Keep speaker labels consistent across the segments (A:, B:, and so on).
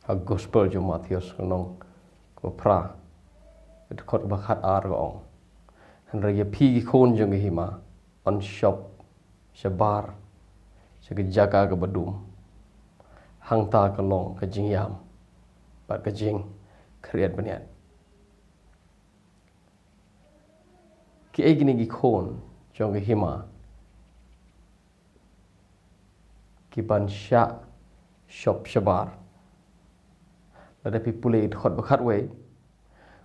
A: a gospel jo Matius nong ko pra it khot ba khat ar go ong han re ye phi ki khon jong hi ma on shop shabar se ke jaga ga badum hang ta ka long ka jing yam ba ka jing create banian ki egini ki khon jong hi ma ki ban sha shop shabar la da pi pule khot ba khat we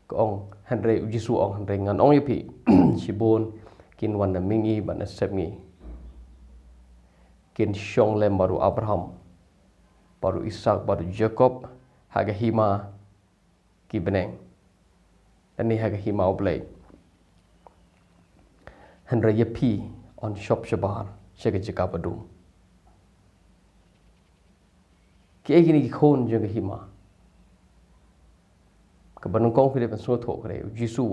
A: ko ong han re jisu ong han re ngan ong pi sibon kin wan na mingi ban na sep ngi kin shong lem baru Abraham baru Ishak baru Jacob haga hima ki beneng ani haga hima oblay han re pi on shop shabar shega jika badum ki egini ki khon jong hima ka banung kong pide ban so tho kre jisu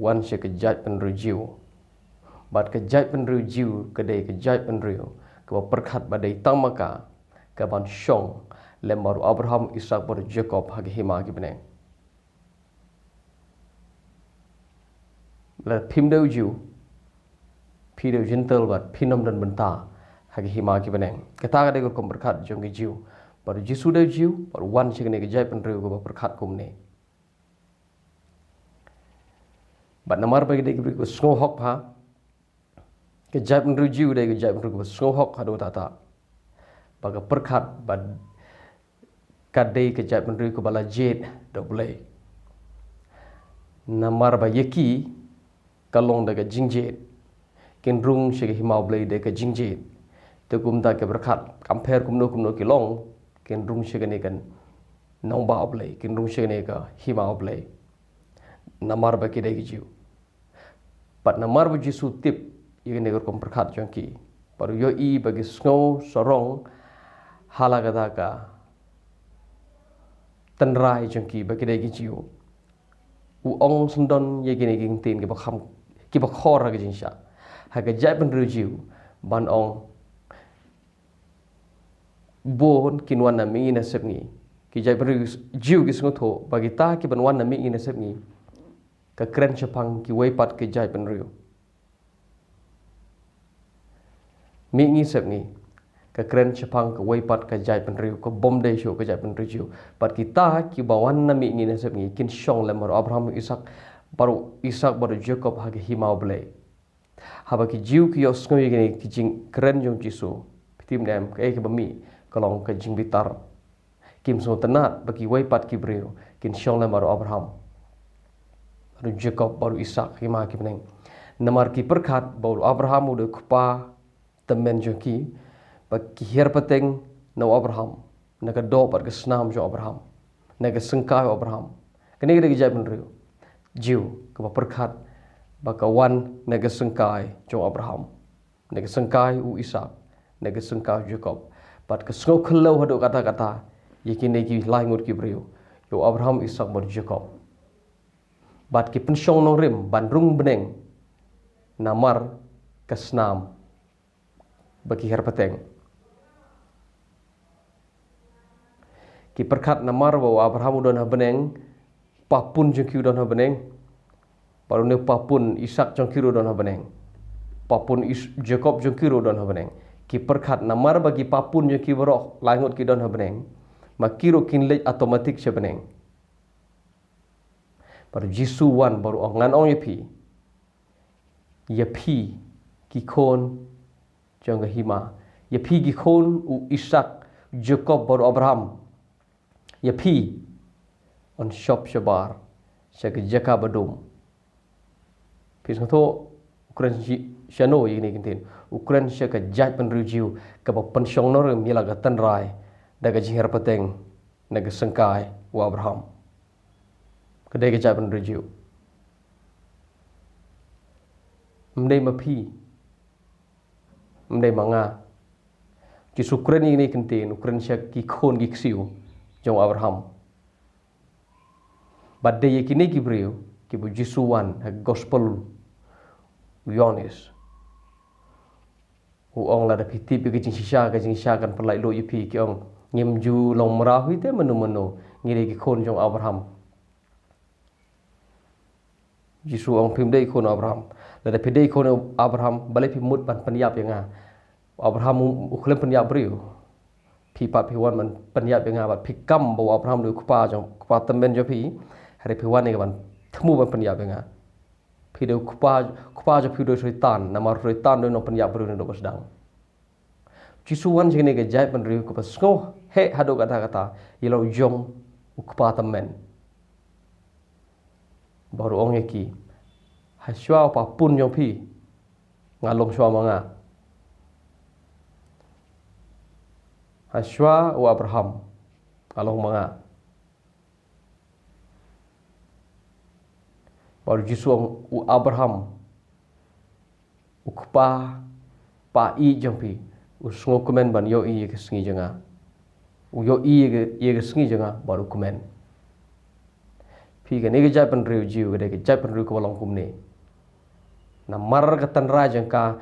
A: wan se ka jaj pen rejiu bat ka jaj pen rejiu ka dei ka jaj pen riu ka perkhat ba dei tamaka ka ban shong lemaru Abraham Ishak baru Jacob hagi hima ki beneng la phimdeu jiu phideu gentle bat phinom dan benta hagi hima ki beneng kata ka dei ko perkhat jong ki jiu baru jisu deu jiu baru wan se ne ka jaj pen riu ko perkhat kum ne bat namar bagi dei ko sngo hok pha ke jaj pen riu jiu dei ko jaj pen riu ko sngo hok hado tata baga perkhat bat kadai ke jaj pen riu ko bala jet doble namar ba yeki kalong daga jingjet ken rung se himau blei de ka jingjet te kum ta ke berkhat compare kum no ki long ken rung se ne kan nong ba oblei ken rung se ne ka himau blei namar ba ki de ki jiu pat namar ba jisu tip ye ne ko berkhat jong ki paru yo I bagi snow sorong halagada ka tanrai jong ki bagi de ki jiu u ong sundon ye ki ne ging tin ki ba kham ki ba khor ga jin sha ha ga jai pen jiu ban ong bon kin wan na mi na sep ni ki jai pen jiu ki sngo tho bagi ta ki ban wan na mi na sep ni ka kren chapang ki wei pat ki jai pen riu mi ngi sep ni ka kren chapang ka wei pat ka jai pen riu ko bom de show ka jai pen riu pat ki ta ki ba wan na mi na sep ni kin shong le mar Abraham Ishak baru Jacob hagi himau blei haba ki jiu ki yo sngo ye ki jing kren jong jisu pitim nem ka ki ba mi kalong ka jing bitar kim so tanat bagi wei pat ki breu kin shong le mar Abraham baru Jacob baru Ishak hima ki beneng namar ki perkhat baru Abraham udah kupa temen jong ki bagi her pateng no Abraham naga do pat ke snam jo Abraham naga sengkai Abraham kene ki jai pen riu jiu ke perkhat bakawan naga sengkai jo Abraham naga sengkai u Ishak naga sengkai Jacob pat ke sngo khlo hado kata yekine ki laingut ki breu yo Abraham Ishak baru Jacob bat ki pensyong nong rim bandrung beneng namar kesnam bagi her pateng ki perkhat namar bawa Abraham udon beneng papun jengki udon beneng baru ne papun Ishak jengki udon beneng papun Jacob jengki udon beneng ki perkhat namar bagi papun jengki borok langut ki don beneng makiro kinlej automatik se beneng baru jisu wan baru ngan ong yepi ki khon jong hima yepi ki khon u Ishak Jacob baru Abraham yepi on shop shabar shaka jaka badum pis ngato ukran shano ini kintin ukran shaka jaj pen riu ka ba pensyong no rem yala ga tanrai daga jihar pateng naga sengkai wa Abraham kedai ke jaj pen riu mdei mapi mdei manga ki sukran ini kintin ukran shaka ki khon ki ksiu jong Abraham badde yekine ki breu ki bu jisuwan ha gospel Yonis u ong la da piti pi ki jing shisha kan perlai lo yipi ki ong ngim ju long merahui te menu ngiri ki khon jong Abraham Jisu ong phim dei khon Abraham la da pidei khon Abraham balai pi mut ban panyap yang Abraham ukhlem panyap briu pi pat pi wan man panyap yang bat pi kam bo Abraham du kupa jong kupa temen jo pi hari pi wan ni ban thmu ban panyap yang pi de kupa jo pi do syaitan namar syaitan do no panyap briu no sedang Jisu wan jeng ni ke jai pan riu ko pasngo he hado kata ilo jong ukpa temen baru ong eki haswa pa pun jong pi ngalong shwa manga haswa wa Abraham ngalong manga baru Jisu ong Abraham ukpa pa I jong pi usngo komen ban yo I ke sngi janga yo I ke sngi janga baru komen pi ke ne ke jai pan riu jiu ke jai pan riu ko long kum ne na mar ka tan ra jang ka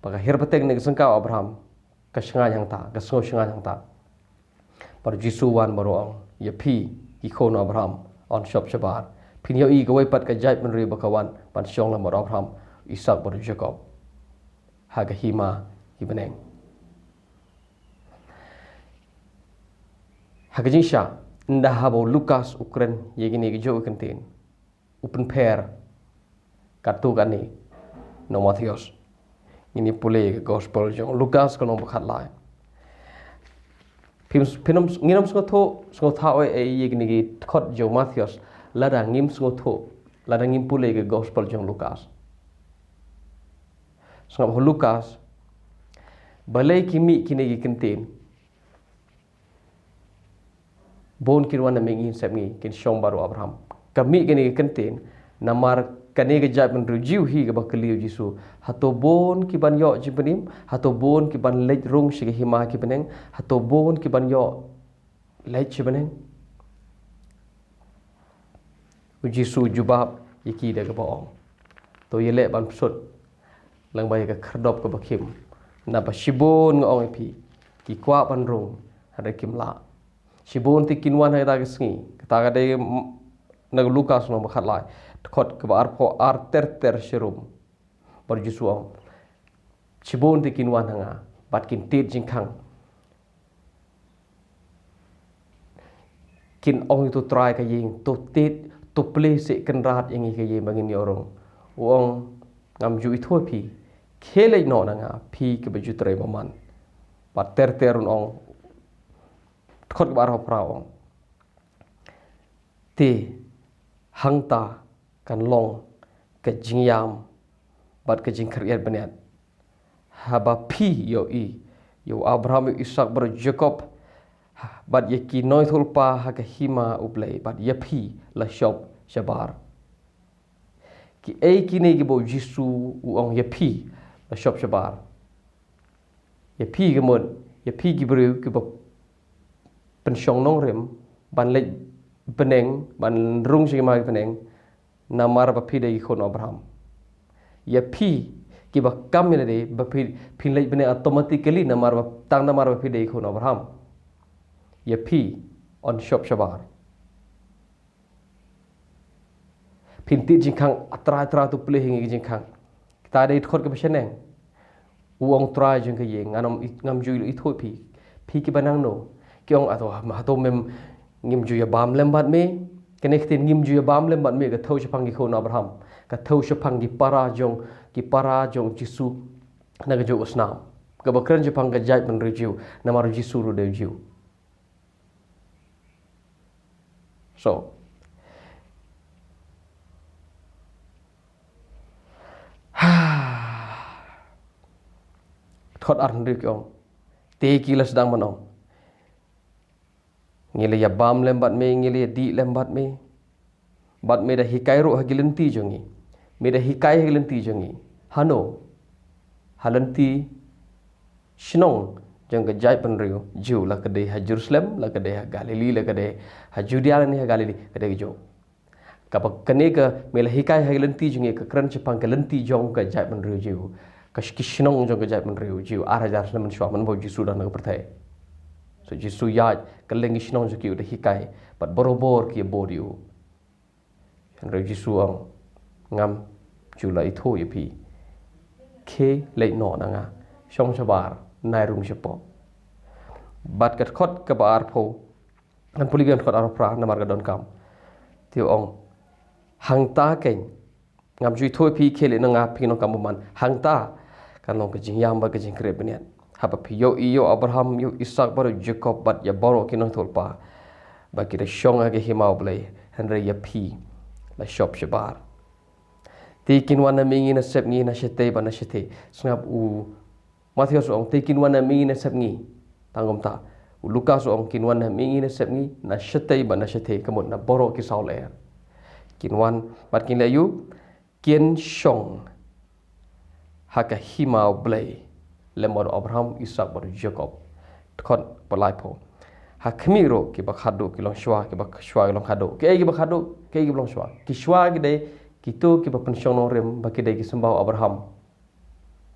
A: pa ka her pateng ne sangka Abraham ka snga yang ta ka sngo snga yang ta baru Jisu wan baru ong ye pi ki khon Abraham on shop shabar pin yo I ke wai pat ka jai pan riu bakawan pan syong la baru Abraham Ishak baru Jacob haga hima ibeneng Hagajin sya nda habo Lukas Ukren yegini gejo kentin open pair kartu kani no Matthews ini pule ke gospel jong Lukas kono bakhat lai pinum nginam sko tha oi yegini ge khot jo Matthews lada ngim sko tho lada ngim pule ke gospel jong Lukas ngam Lukas balai kimi kini ge kentin bon kirwan na mengi sabngi kin shong baru Abraham kami kini kentin namar kani ke jap men rujiu hi ke bakliu Jisu hato bon ki ban yo jipenim hato bon ki ban lej rung sige hima ki beneng hato bon ki ban yo lej jipeneng Jisu jubab yiki de ke baong to yele ban psut lang bai ke kherdop ke bakim na ba shibon ngong pi ki kwa ban rung hada kimla Shibon ti kinwan hai ta kisngi ta ga de nag Lukas no bakhat lai khot ke bar pho ar ter shirum bar Jisu ong Shibon ti kinwan hanga bat kin tit jingkhang kin ong tu try ka ying tu tit tu ple se kan rat yang ke ye bangin yorong ong ngam ju I thoi pi khele no nanga pi ke baju tre maman bat ter ong khot bar ho prao ti hangta kan long ke jingyam bat ke jing kriat baniat haba pi yo I yo Abraham Ishak bar Jacob bat ye ki noi thulpa ha ke hima uplei bat ye pi la shop shabar ki ei kini ki bo Jisu ong ye pi la shop shabar ye pi ke mod ye pi ki bru ki bo pen syong nong rem ban lej beneng ban rung sing mai beneng namar ba pi de khon Abraham ya pi ki ba kam ne de ba pi pin lej beneng automatically namar ba tang namar ba pi de khon Abraham ya pi on shop shabar pin ti jing khang atra tu ple hing jing khang ta de khot ke bseneng uong tra jing ke yeng ngam ju I thoi pi ki banang no kyong ato mem ngim ju ya bam lembat me kenektin ngim ju ya bam lembat me ka thau chapang gi khon Abraham ka thau chapang gi para jong Jisu na ga jo usnam ka bakran chapang ga jai pan review namar Jisu ru de jiu so thot arn ri kyong te ki la sedang manong ngile ya bam lembat me ngile di lembat me bat me da hikai ro hagilenti jongi me da hikai hagilenti jongi hano halanti shnong jang ga jai pan rio jiu la ka de ha Jerusalem la ka de ha Galilee la ka de ha Judea ni ha Galilee ka de jo ka pa kane ka me la hikai hagilenti jongi ka kran chapang ka lenti jong ka jai pan rio jiu ka shnong jong ka jai pan rio jiu 8000 man shwa man bo Jisu da na perthai so Jisu yaj keleng isnong juki udah hikai pat borobor ki bodiu Henry Jisu ang ngam jula itu yapi ke lei no nanga shong shabar nai rung shapo bat kat khot ka bar pho an puligan khot arapra namar ga don kam tiu ong hang ta ken ngam jui thoi pi ke le nanga pi no kam man hang ta kan long ka jing yam ba ka jing kre bniat haba pi yo Abraham yo Isaac baru Jacob bat ya boro ki no thulpa ba ki de shong ga himau blai Henry ya pi la shop shabar Tikin wana mingi na sep ngi na shete ba na shete sngap u Matius ong tikin wana mingi na sep ngi tangom ta u Lukas ong kin wana mingi na sep ngi na shete ba na shete kamot na boro ki saul er kin wan bat kin layu kien shong haka himau blai lemor Abraham Isaac baru Jacob kon palai po hakmiro ki bakhado ki long shwa ki bakhshwa ki long khado ki bakhado ki long shwa ki shwa ki de Kita kita pensiun orang bagi dia sembah Abraham,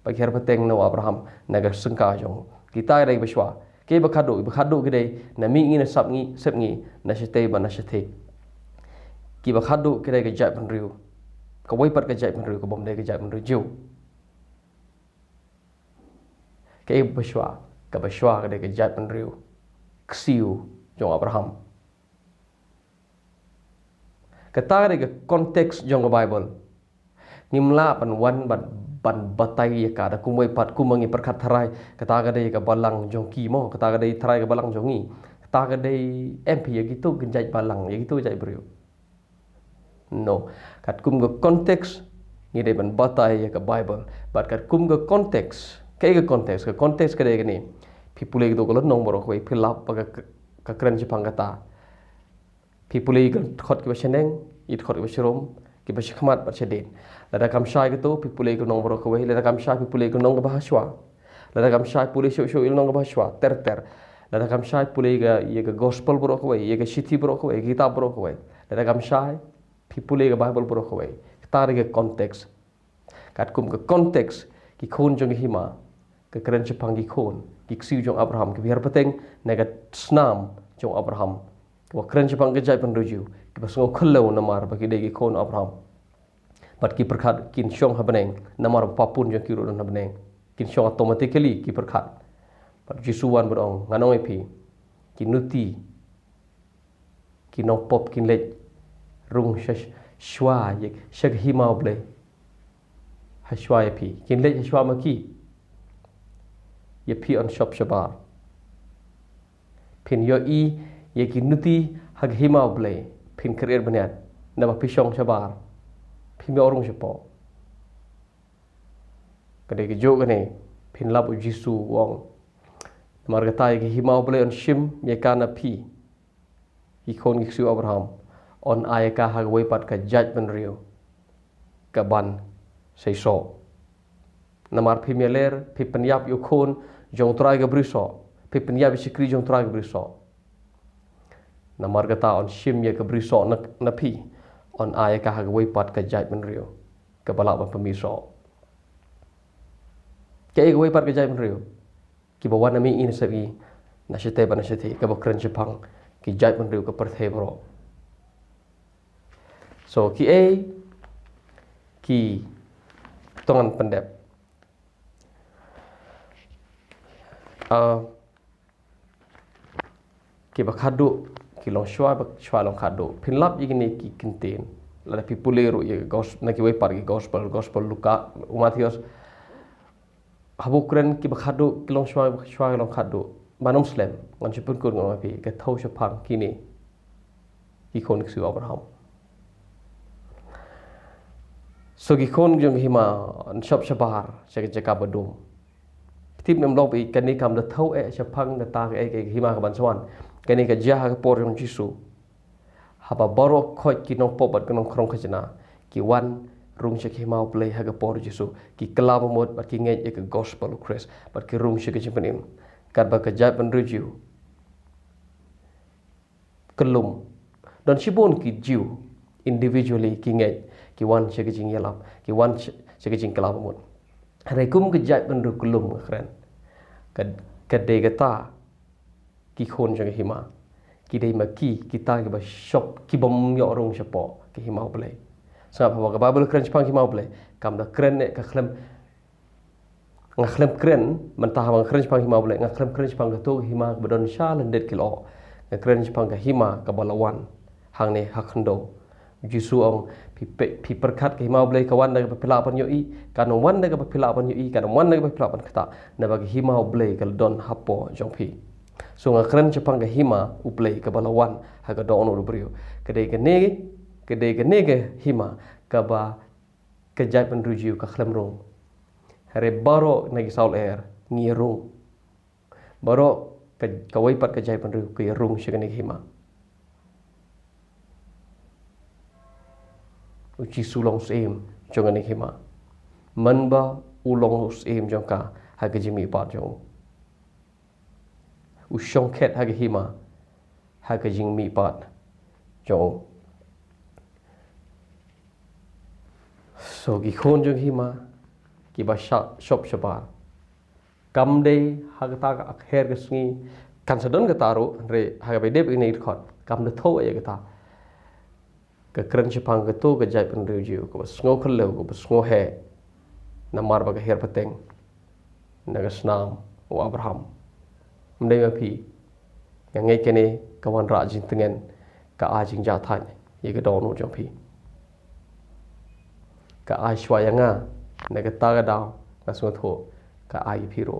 A: bagi harap teng no Abraham naga sengkah jong. Kita ada bersua, kita berkado kita nami ini sabni sabni nasite ba nasite. Kita berkado kita kejap penriu, kawai pat kejap penriu, kebom dia kejap penriu jauh. Kita bersua kita kejap penriu, kesiu jong Abraham. Kata ada konteks jong Bible. Nimla pan wan ban batai ya kada kumai pat kumangi perkat tharai kata ada ka balang jong ki mo kata ada tharai ka balang jongi kata ada MP ya gitu genjai balang ya gitu jai brio. No, kat kum ga konteks ni de ban batai ya ka Bible but kat kum ga konteks ka konteks ka de ni people gitu ko nong boro ko philap ka kren jipang kata People ikan khot ke baseneng, it khot ke baserom, ke baskhmat baseden. Lada kam syai gitu, people ikan nong boro kwe, lada kam syai people ikan nong bahaswa. Lada kam syai pule show il nong bahaswa, ter. Lada kam syai pule ye ke gospel boro kwe, ye ke city boro kwe, kitab boro kwe. Lada kam syai people ikan Bible boro kwe. Kita ada konteks. Kat kum ke konteks ki khon jong hima, ke keren Jepang ki khon, ki ksiu jong Abraham, ki biar peteng naga snam jong Abraham. Wa keren Jepang kejai penruju ki pasngo khullo namar bagi degi kon Abraham bat ki perkhat kin syong habeneng namar papun jong ki ro habeneng kin syong automatically ki perkhat bat jisuwan bodong nganong epi ki nuti ki no pop kin lej rung shwa ye shag himau ble ha shwa epi kin lej shwa maki ye pi on shop shabar pin yo i ye ki nuti hag himau blai pin career baniat nama pisong sabar pin orung sepo kade ki jog ne pin labu Jisu wong margatai ki himau blai on shim ye kana pi ikon ki su Abraham on ayaka hag wepat ka judgment rio ka ban sei so namar pi meler pi penyap yo kon jong trai ga briso pi penyap sikri jong trai ga briso Namar kata on shim ye ke briso na pi on aya ka hag wei pat ka jai rio ke balak ban pemiso ke wei pat ka jai rio ki bawa nami in sabi na shite ban shite ke bakran Jepang ki jai rio ke perthe bro so ki tongan pendep ki bakhadu ki long shwa long khado pinlap yigini ki kinten la pi pulero ye gospel na ki wei par ki gospel Luka Matius habukren ki bakhado ki long shwa long khado manom slem ngan chipun kun ngam pi ke thau shapang kini ki kon ki Abraham so ki kon jong hima shop shabar jaka badum tip nem lok pi kan ni kam da thau e shapang da ta ke hima ka ban swan kani ka jah ka por jong Jisu haba boro khoi ki nong pobat ka nong krong khajna ki wan rung shek himau play ha ka por Jisu ki klab mod bat ki ngej ka gospel Christ bat ki rung shek jipanim kat ba ka jai ban review kelum dan sibon ki jiu individually ki ngej ki wan shek jing yalap ki wan shek jing klab mod hare kum ka jai ban ru kelum kren kad de ta ki khôn jong hima ki dei ma ki kita ki ba shop ki bom yo rong shapo ki hima ble sa ba ka Bible kren chpang hima ble kam da kren ne ka khlem kren man ta bang kren chpang hima ble kren chpang ka to hima ba don sha len det kilo kren chpang ka hima ka balawan hang ne hakhndo Jisu ong pi perkat ke himau blai kawan daga pila pan yoi kan wan daga pila pan yoi kan wan daga pila pan kata na bagi himau blai kal don hapo jong pi so ngakran chapang ga hima ublai ka balawan ha ga don ru brio kedai ke nege hima ka ba ka jai pan rujiu ka khlam rong hare baro nagi saul air ngi rong baro ka wai pat ka jai pan ru ka rong shigani hima uci sulong seim jong ani hima manba ulong seim jong ka hage jimi pat jong u shong khet hage hima hage jing mi pat jong so gi khon jong hima ki ba shop shabar kam de hage ta ka akher ge sngi kan sadon ga taro re hage be deb ini khot kam de tho ye ga ta ka kren chipang ka to ka jai pan riu ko sngo khlo ko sngo he na mar ba ka her pateng na ga snam o Abraham mdai ma phi nga ngai kene ka wan ra jin tengen ka a jing ja than ye ga don no jong phi ka a shwa ya nga na ga ta ga daw na so tho ka a yi phi ro